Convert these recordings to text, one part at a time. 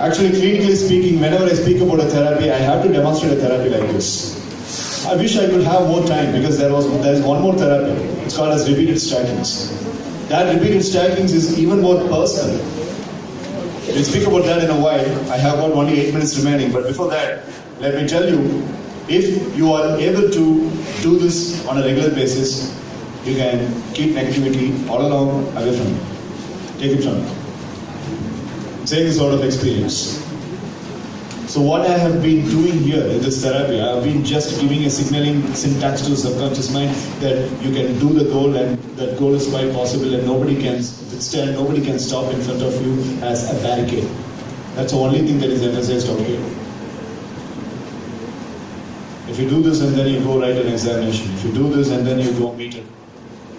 Actually, clinically speaking, whenever I speak about a therapy, I have to demonstrate a therapy like this. I wish I could have more time because there is one more therapy. It's called as repeated stackings. That repeated stackings is even more personal. We'll speak about that in a while. I have got only 8 minutes remaining, but before that, let me tell you, if you are able to do this on a regular basis, you can keep negativity all along away from you. Take it from you. I'm saying this out of experience. So what I have been doing here in this therapy, I have been just giving a signaling syntax to the subconscious mind that you can do the goal and that goal is quite possible and nobody can stop in front of you as a barricade. That's the only thing that is emphasized out here. If you do this and then you go write an examination, if you do this and then you go meet a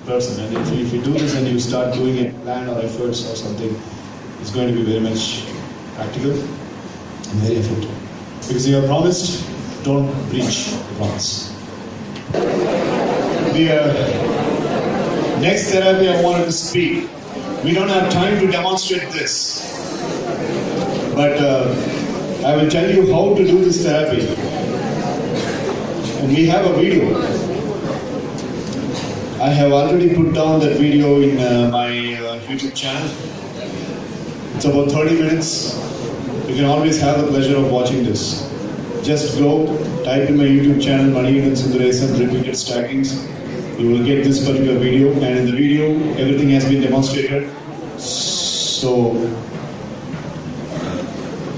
person, and if you do this and you start doing a plan or efforts or something, it's going to be very much practical and very effective. Because you have promised, don't breach the promise. The next therapy I wanted to speak, we don't have time to demonstrate this, but I will tell you how to do this therapy. And we have a video. I have already put down that video in my YouTube channel. It's about 30 minutes. You can always have the pleasure of watching this. Just go, type in my YouTube channel, Manikandan Sundaresan, repeated stackings. You will get this particular video, and in the video, everything has been demonstrated. So,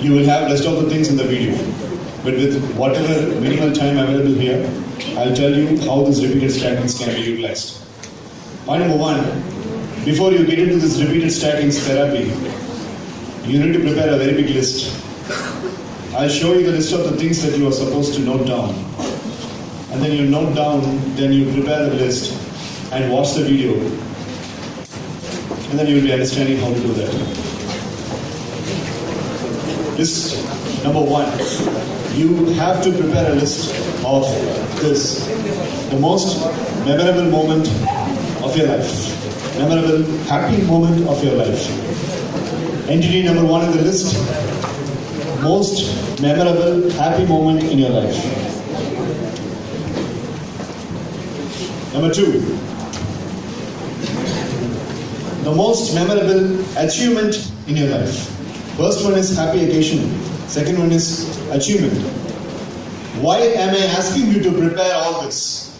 you will have rest of the things in the video. But with whatever minimal time available here, I'll tell you how this repeated stackings can be utilized. Point number one, before you get into this repeated stackings therapy, you need to prepare a very big list. I'll show you the list of the things that you are supposed to note down. And then you note down, then you prepare the list and watch the video. And then you'll be understanding how to do that. List number one. You have to prepare a list of this. The most memorable moment of your life. Memorable, happy moment of your life. Entity number one in the list. Most memorable, happy moment in your life. Number two. The most memorable achievement in your life. First one is happy occasion. Second one is achievement. Why am I asking you to prepare all this?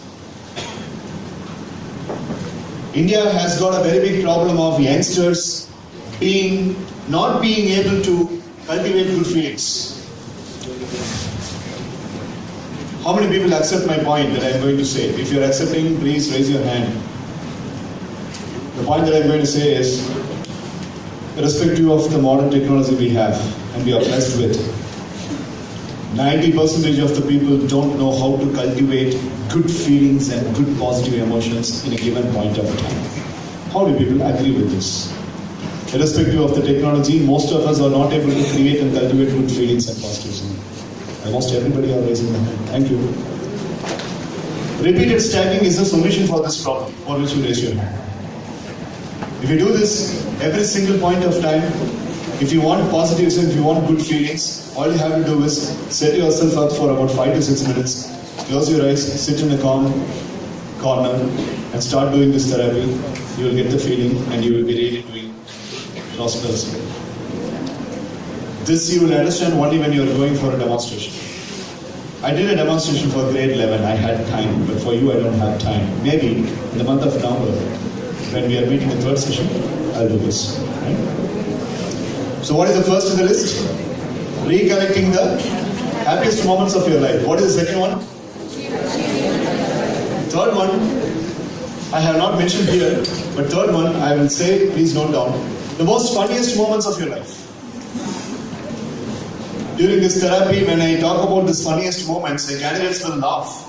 India has got a very big problem of youngsters not being able to cultivate good feelings. How many people accept my point that I am going to say? If you are accepting, please raise your hand. The point that I am going to say is, irrespective of the modern technology we have and we are blessed with, 90% of the people don't know how to cultivate good feelings and good positive emotions in a given point of time. How many people agree with this? Irrespective of the technology, most of us are not able to create and cultivate good feelings and positivism. Almost everybody are raising their hand. Thank you. Repeated stacking is the solution for this problem, for which you raise your hand. If you do this every single point of time, if you want positivism, if you want good feelings, all you have to do is set yourself up for about 5 to 6 minutes, close your eyes, sit in a calm corner and start doing this therapy. You will get the feeling and you will be really doing prosperous. This you will understand only when you are going for a demonstration. I did a demonstration for grade 11, I had time, but for you I don't have time. Maybe in the month of November, when we are meeting the third session, I'll do this. Right? So what is the first in the list? Recollecting the happiest moments of your life. What is the second one? Third one, I have not mentioned here, but third one, I will say, please note down, the most funniest moments of your life. During this therapy, when I talk about the funniest moments, the candidates will laugh.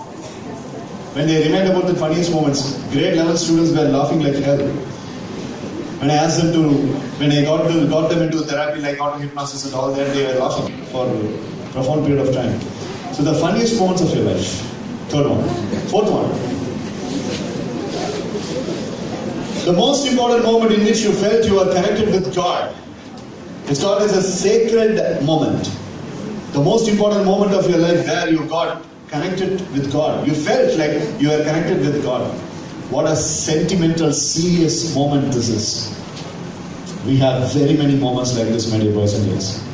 When they remind about the funniest moments, grade 11 students were laughing like hell. When I asked them when I got them into therapy, like got hypnosis and all that, they were laughing for a profound period of time. So the funniest moments of your life. Third one. Fourth one. The most important moment in which you felt you are connected with God. It's called as a sacred moment. The most important moment of your life where you got connected with God. You felt like you were connected with God. What a sentimental, serious moment this is. We have very many moments like this, my dear boys and girls.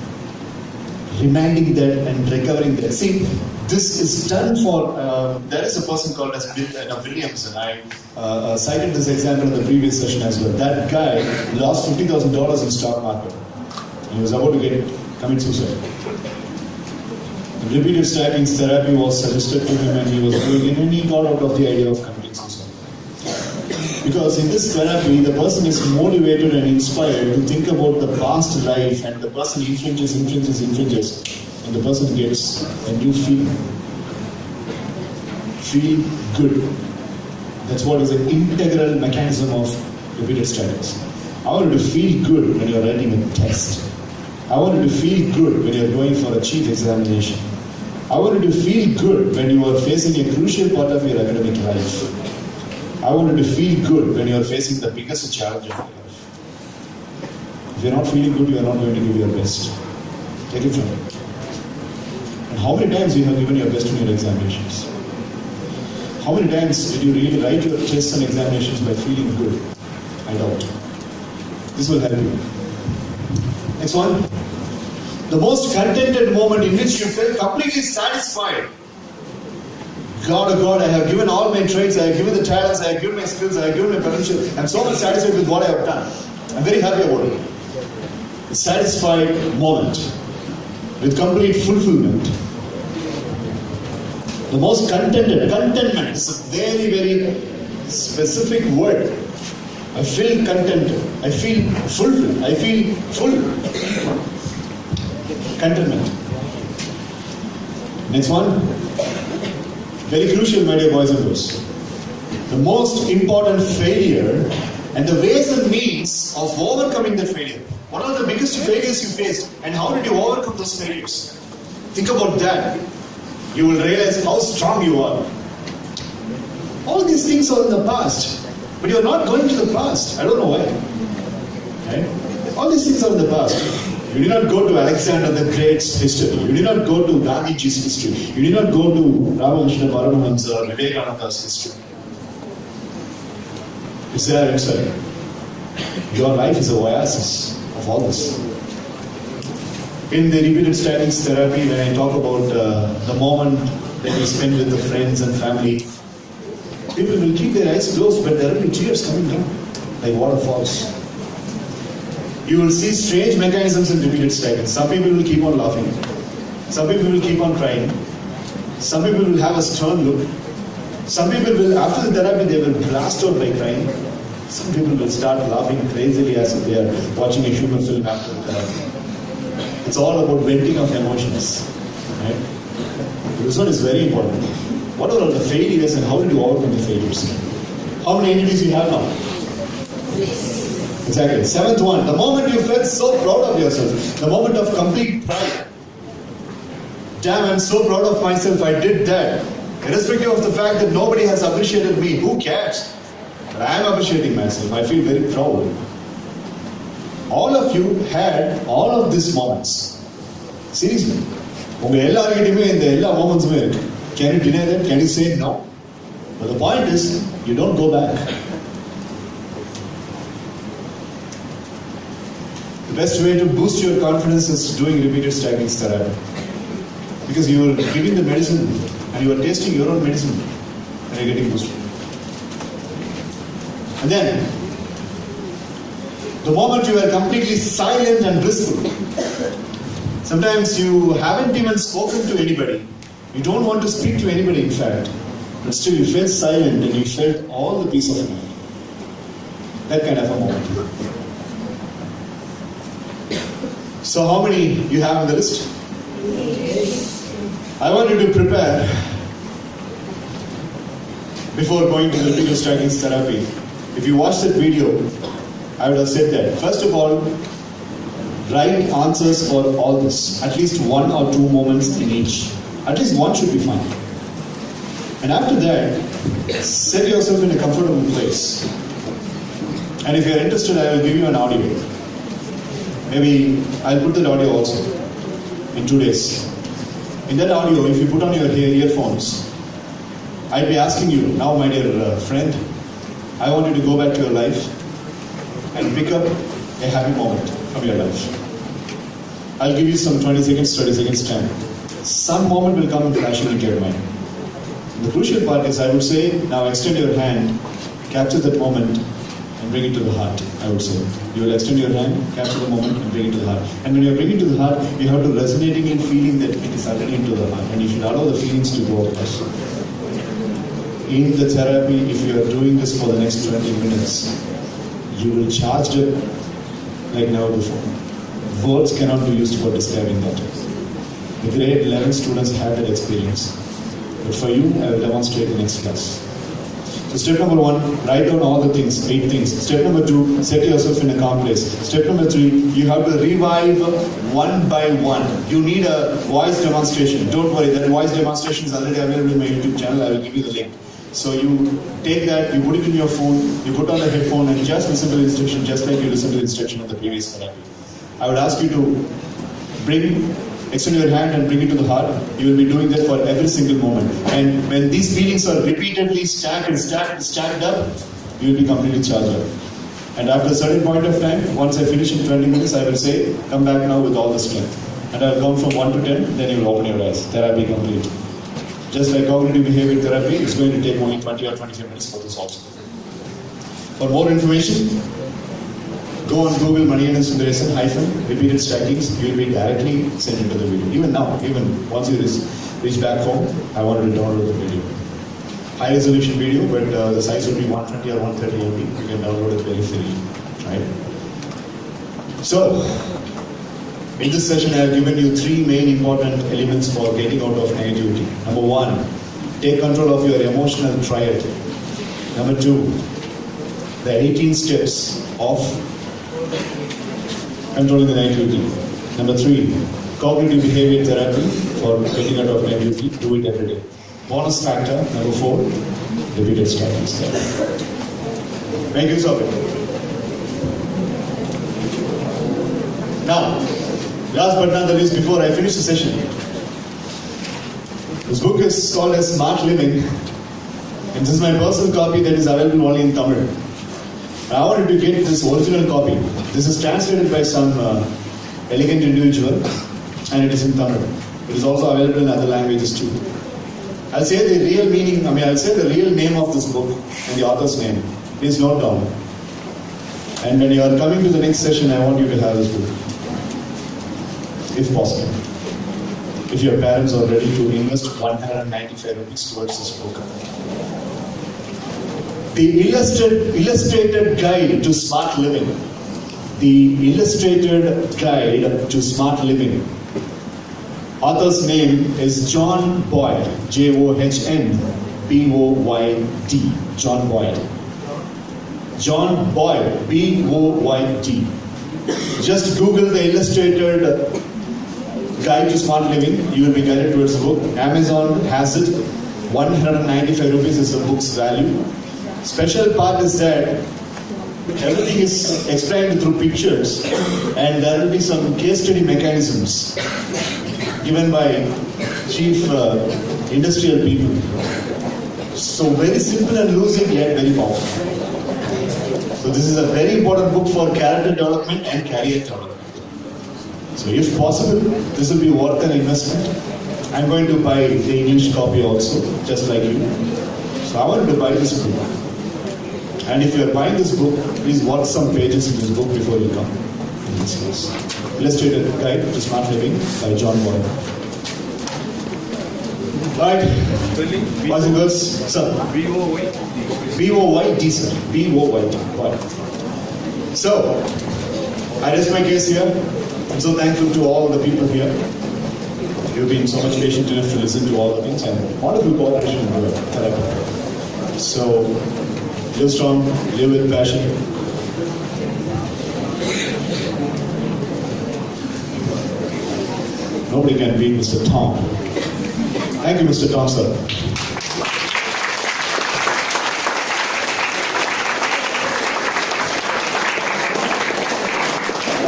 Reminding that and recovering that. See, this is done for, there is a person called as Williams, and I cited this example in the previous session as well. That guy lost $50,000 in stock market. He was about to commit suicide. Repeated stacking therapy was suggested to him and he was doing it, and he got out of the idea of committing suicide. Because in this therapy, the person is motivated and inspired to think about the past life, and the person infringes, and the person gets a new feeling. Feel good. That's what is an integral mechanism of repeated stackings. I want you to feel good when you're writing a test. I want you to feel good when you're going for a chief examination. I want you to feel good when you are facing a crucial part of your academic life. I want you to feel good when you are facing the biggest challenge of your life. If you're not feeling good, you are not going to give your best. Take it from me. And how many times you have given your best in your examinations? How many times did you really write your tests and examinations by feeling good? I doubt. This will help you. Next one. The most contented moment in which you felt completely satisfied. God, oh God, I have given all my traits, I have given the talents, I have given my skills, I have given my potential. I am so much satisfied with what I have done. I am very happy about it. A satisfied moment with complete fulfillment. The most contented, contentment is a very, very specific word. I feel contented, I feel fulfilled, I feel full. Contentment. Next one. Very crucial, my dear boys and girls. The most important failure and the ways and means of overcoming that failure. What are the biggest failures you faced and how did you overcome those failures? Think about that. You will realize how strong you are. All these things are in the past, but you are not going to the past. I don't know why. Right? All these things are in the past. You did not go to Alexander the Great's history. You did not go to Gandhiji's history. You did not go to Ramakrishna Paramahamsa or Vivekananda's history. It's there inside. Your life is a oasis of all this. In the repeated stackings therapy, when I talk about the moment that you spend with the friends and family, people will keep their eyes closed, but there will be tears coming down like waterfalls. You will see strange mechanisms in repeated stackings. Some people will keep on laughing. Some people will keep on crying. Some people will have a stern look. Some people will, after the therapy, they will blast out by crying. Some people will start laughing crazily as if they are watching a human film after the therapy. It's all about venting of emotions. Right? This one is very important. What are all the failures and how did you overcome the failures? How many entities you have now? Exactly. Seventh one, the moment you felt so proud of yourself, the moment of complete pride. Damn, I'm so proud of myself, I did that. Irrespective of the fact that nobody has appreciated me, who cares? But I am appreciating myself, I feel very proud. All of you had all of these moments. Seriously. உங்க எல்லாருக்கிட்டையுமே இந்த எல்லா மொமெண்ட்ஸுமே இருக்கு. Can you deny that? Can you say no? But the point is, you don't go back. The best way to boost your confidence is doing repeated stackings therapy. Because you are giving the medicine and you are tasting your own medicine and you are getting boosted. And then, the moment you are completely silent and blissful. Sometimes you haven't even spoken to anybody. You don't want to speak to anybody, in fact. But still you felt silent and you felt all the peace of mind. That kind of a moment. So how many you have on the list? I want you to prepare before going to the repeated stackings therapy. If you watch that video, I would have said that. First of all, write answers for all this. At least 1 or 2 moments in each. At least one should be fine. And after that, set yourself in a comfortable place. And if you are interested, I will give you an audio. Maybe I'll put that audio also in 2 days. In that audio, if you put on your earphones, I'll be asking you, now my dear friend, I want you to go back to your life and pick up a happy moment from your life. I'll give you some 20 seconds, 30 seconds time. Some moment will come and flash into your mind. The crucial part is, I would say, now extend your hand, capture that moment and bring it to the heart, I would say. You will extend your hand, capture the moment and bring it to the heart. And when you bring it to the heart, you have to resonating in feeling that it is already into the heart. And you should allow the feelings to go across. In the therapy, if you are doing this for the next 20 minutes, you will charge it like never before. Words cannot be used for describing that. The grade 11 students have that experience. But for you, I will demonstrate the next class. So step number 1, write down all the things, 8 things. Step number 2, set yourself in a calm place. Step number 3, you have to revive one by one. You need a voice demonstration. Don't worry, that voice demonstration is already available in my YouTube channel. I will give you the link. So you take that, you put it in your phone, you put on the headphone and just listen to the instruction just like you listened to the instruction of the previous therapy. I would ask you to extend your hand and bring it to the heart. You will be doing that for every single moment. And when these feelings are repeatedly stacked up, you will be completely charged up. And after a certain point of time, once I finish in 20 minutes, I will say, come back now with all the strength. And I will count from 1 to 10, then you will open your eyes. Therapy complete. Just like cognitive behavior therapy, it's going to take only 20 or 25 minutes for this also. For more information, go on Google Manikandan Sundaresan - repeated stackings. You will be directly sent into the video. Even now, even once you reach back home, I wanted to download the video. High resolution video, but the size will be 120 or 130 MB. You can download it very freely. Right? So, in this session, I have given you 3 main important elements for getting out of negativity. Number 1, take control of your emotional triad. Number 2, the 18 steps of controlling the negativity. Number 3, cognitive behavior therapy for getting out of negativity. Do it every day. Bonus factor, number 4, repeated stackings. Make use of it. Now, last but not the least, before I finish the session, this book is called as Smart Living, and this is my personal copy that is available only in Tamil. I wanted to get this original copy. This is translated by some elegant individual, and it is in Tamil. It is also available in other languages too. I'll say the real meaning, I'll say the real name of this book and the author's name. Please note down. And when you are coming to the next session, I want you to have this book, if possible. If your parents are ready to invest 195 rupees towards this book. The illustrated guide to smart living. The illustrated guide to smart living. Author's name is John Boyd. John Boyd. John Boyd. John Boyd. Boyd. Just Google the illustrated guide to smart living. You will be guided towards the book. Amazon has it. 195 rupees is the book's value. Special part is that everything is explained through pictures, and there will be some case study mechanisms given by chief industrial people. So very simple and lucid, yet very powerful. So this is a very important book for character development and career development. So if possible, this will be worth an investment. I'm going to buy the English copy also, just like you. So I wanted to buy this book. And if you are buying this book, please watch some pages in this book before you come. Illustrated Guide to Smart Living by John Boyd. Right. Boys and girls, sir. B-O-Y-D, sir. B-O-Y-D. So, I rest my case here. I'm so thankful to all the people here. You've been so much patient enough to listen to all the things, and wonderful cooperation in your therapy. So, live strong, live with passion. Nobody can beat Mr. Tom. Thank you, Mr. Tom, sir.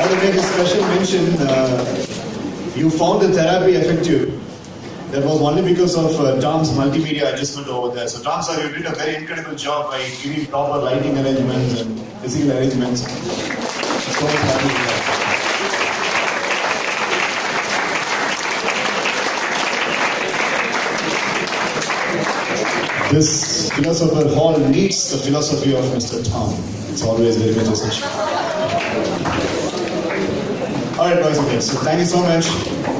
want to make a special mention. You found the therapy effective. That was only because of Tom's multimedia adjustment over there. So Tom, sir, you did a very incredible job by giving proper lighting arrangements and physical arrangements. So happy with that. This philosopher hall needs the philosophy of Mr. Tom. It's always very much essential. Alright, boys and girls, so thank you so much.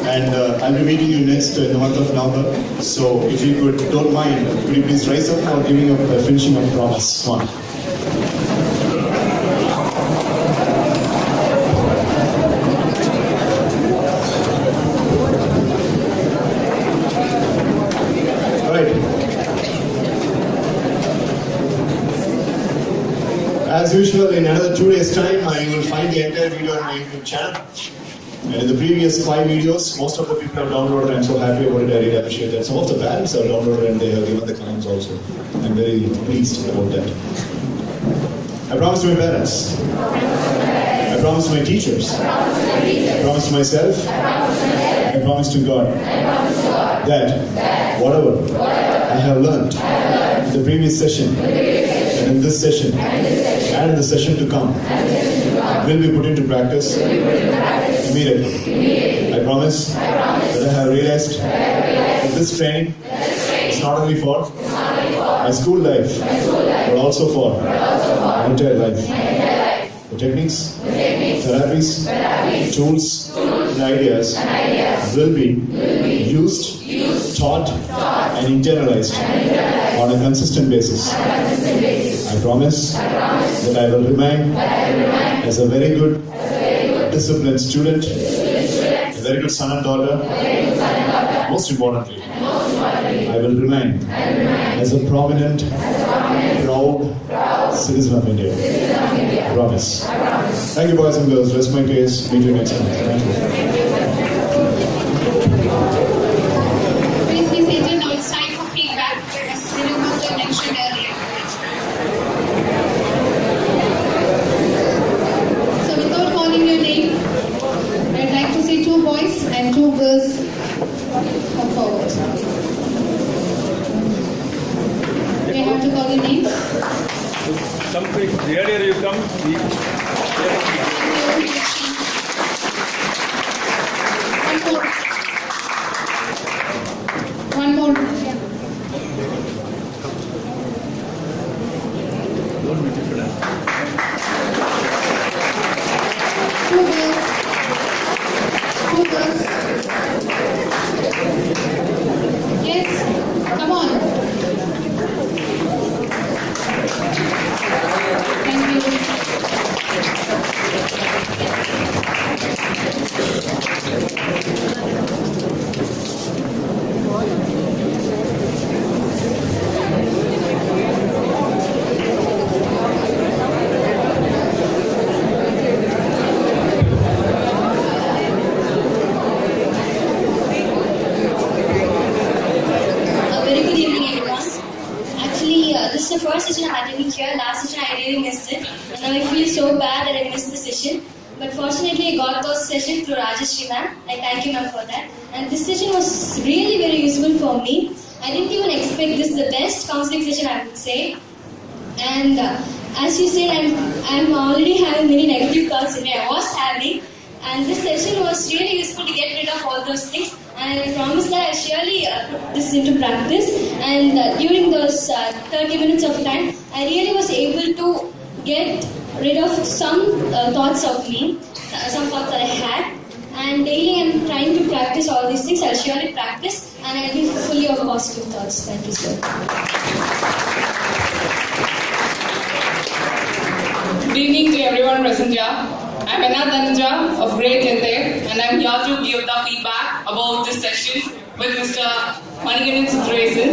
And I'll be meeting you next in the month of November. So if you don't mind, could you please rise up for giving up finishing up promise? Come on. As usual, in another 2 days' time, I will find the entire video on my YouTube channel. And in the previous 5 videos, most of the people have downloaded. I'm so happy about it. I really appreciate that. Some of the parents have downloaded and they have given the comments also. I'm very pleased about that. I promise to my parents. I promise to my teachers. I promise to myself. I promise to God that whatever I have learned in the previous session and in this session and in the session to come will be put into practice immediately. I promise that I have realized that this training is not only for my school life but also for my entire life. The techniques, therapies, tools, and ideas will be used, taught, and internalized on a consistent basis. I promise that I will remain as a very good, disciplined student, a very good son and daughter. Most importantly, I will remain as a prominent, proud citizen of India. I promise. Thank you, boys and girls. Rest my case. Meet you next time. Thank you. Please be seated. Now it's time for feedback, as Manikandan mentioned earlier. So without calling your name, I'd like to see 2 boys and 2 girls come forward. Do you have to call your name? Come quick. The earlier you come, One more. don't be different. 2 girls. 2 girls. Yes, come on. Thank you. This is the first session I'm attending here. Last session I really missed it. And now I feel so bad that I missed the session. But fortunately I got those sessions through Rajeshri ma'am. I thank you ma'am for that. And this session was really very useful for me. I didn't even expect this the best counseling session I would say. And as you said, I'm already having many negative thoughts in me. I was having. And this session was really useful to get rid of all those things. And I promise that I'll surely put this into practice. And during those 30 minutes of time, I really was able to get rid of some thoughts of me, some thoughts that I had. And daily I'm trying to practice all these things. I'll surely practice and I'll be fully of positive thoughts. Thank you, sir. Good evening to everyone present here. I'm Anna Dhananja of Great Jente and I'm here to give the feedback about this session with Mr. Manikandan Sundaresan.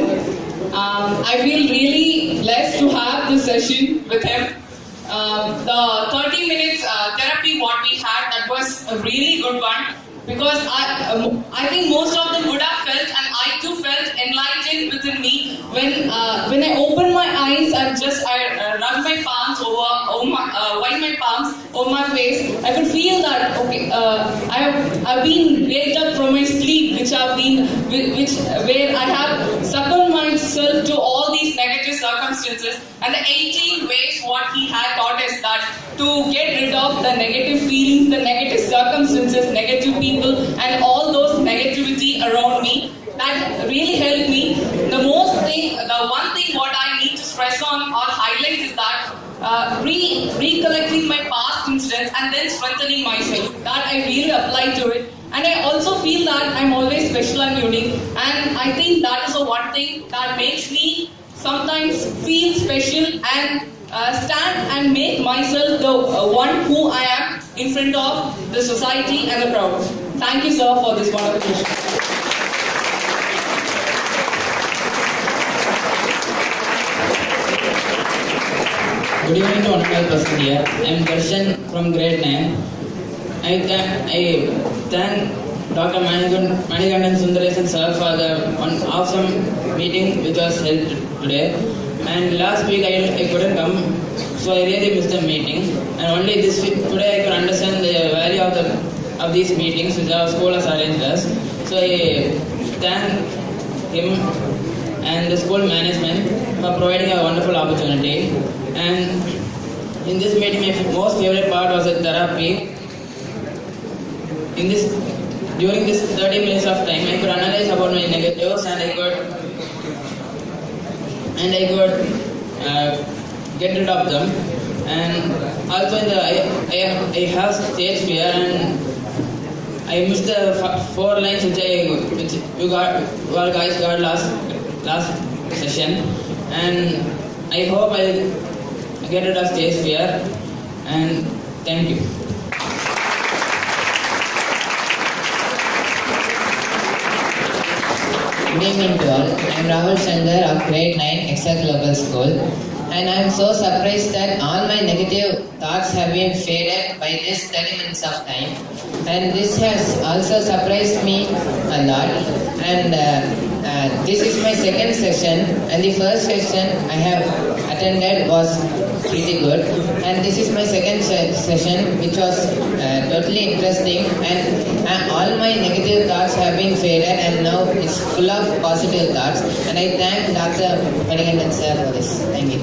I feel really blessed to have this session with him. The 30 minutes therapy what we had, that was a really good one because I think most of them would have felt and I too felt enlightened within me when I opened my eyes and I rubbed my palms over my palms. on my face, I could feel that okay, I've been waked up from my sleep, where I have succumbed myself to all these negative circumstances, and the 18 ways what he had taught us that to get rid of the negative feelings, the negative circumstances, negative people, and all those negativity around me. That really helped me. The one thing what I need to stress on or highlight is that recollecting my past incidents and then strengthening myself. That I really apply to it. And I also feel that I'm always special and unique. And I think that is the one thing that makes me sometimes feel special and stand and make myself the one who I am in front of the society and the crowd. Thank you, sir, for this wonderful question. Good evening to honorable present here. I am Darshan from grade 9. I thank Dr. Manikandan Sundaresan sir for the one awesome meeting which was held today. And last week I couldn't come, so I really missed the meeting. And only this week, today I could understand the value of these meetings which our school has arranged us. So I thank him and the school management for providing a wonderful opportunity. And in this meeting, my most favorite part was the therapy. During this 30 minutes of time, I could analyze about my negatives, and I could get rid of them. And also, I have stage fear, and I missed the 4 lines which you guys got last session, and I hope I'll get rid of stage fear, and thank you. Good evening to all. I am Rahul Shankar of grade 9 Excel Global School, and I am so surprised that all my negative thoughts have been faded by this 30 minutes of time, and this has also surprised me a lot. And this is my second session, and the first session I have attended was pretty good, and this is my second session which was totally interesting, and all my negative thoughts have been faded, and now it's full of positive thoughts, and I thank Dr. Manikandan sir for this. Thank you.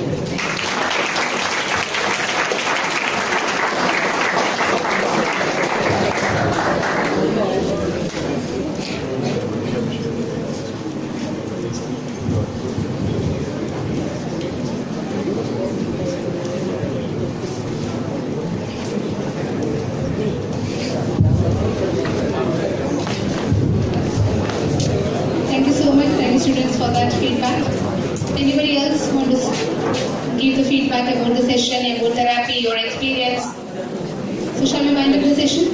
Thank you so much, thank you students for that feedback. Anybody else want to give the feedback about the session, about therapy, your experience? So shall we wind up the session?